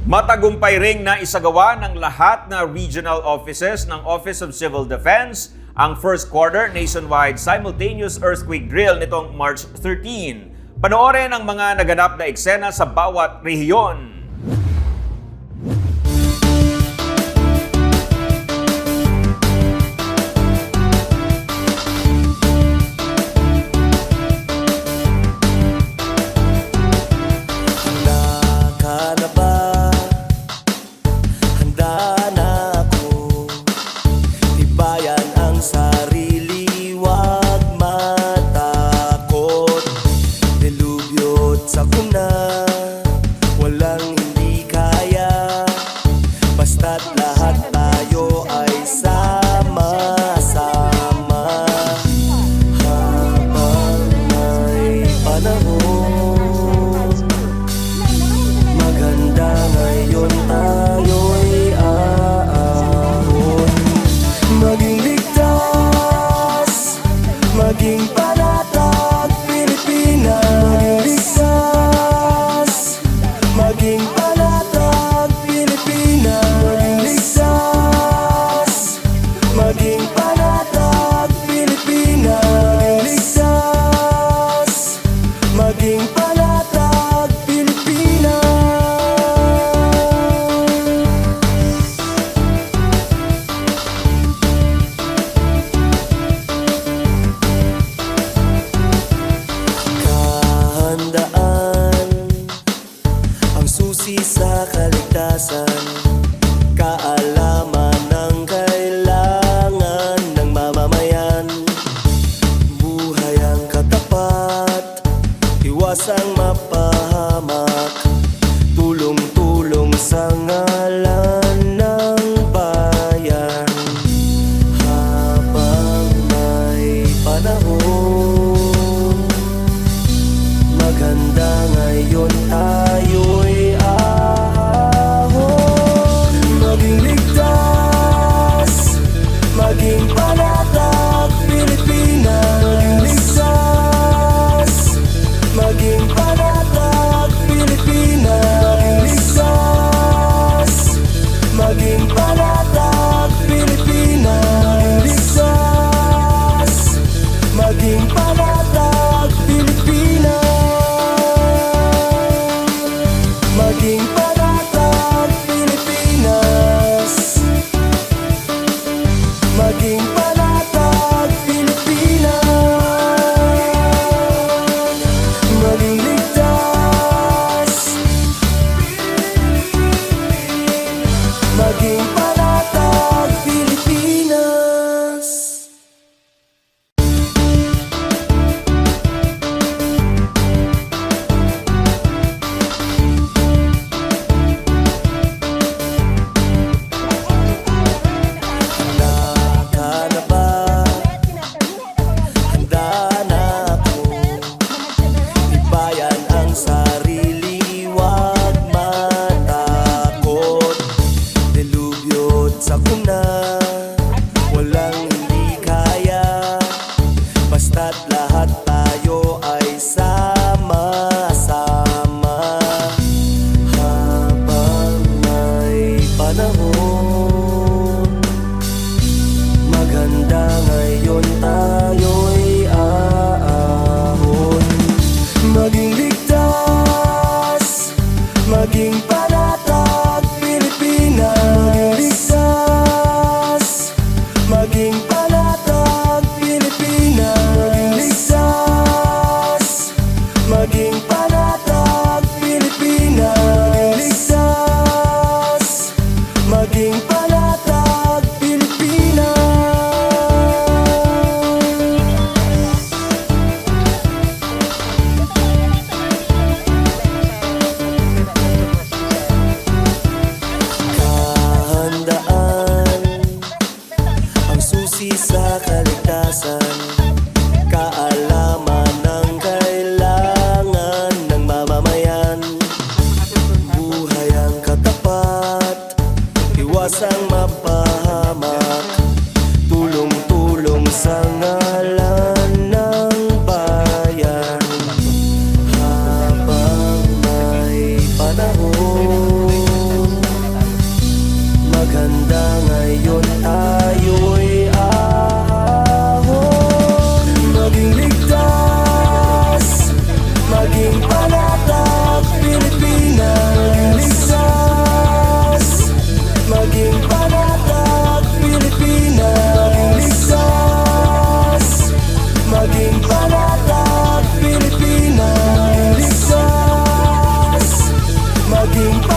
Matagumpay ring na isagawa ng lahat na regional offices ng Office of Civil Defense ang first quarter nationwide simultaneous earthquake drill nitong March 13. Panoorin ang mga naganap na eksena sa bawat rehiyon. Sa kaligtasan, kaalaman ng kailangan ng mamamayan. Buhay ang katapat, iwasang mapahamak, tulong-tulong sa ngalan ng bayan. Habang may panahon, maganda ngayon tayo'y maging panatag Pilipinas. Maging panatag Pilipinas. Maging panatag Pilipinas. Maging panatag Pilipinas. Maging panatag Pilipinas. Maging panatag Pilipinas. Maging ligtas. Maging panatag Pilipinas. Basta't lahat tayo ay sama-sama. Habang may panahon, maganda ngayon tayo'y aahon. Maging ligtas, maging panatag Pilipinas. Maging panatag Pilipinas. Maging panatag Pilipinas. Maging panatag Pilipinas. Kahandaan ang susi sa kaligtasan, kaalaman ng kailangan ng mamamayan. Buhay ang katapat, iwasang mapahamak, tulong-tulong sa ngalan ng bayan. Habang may panahon, ating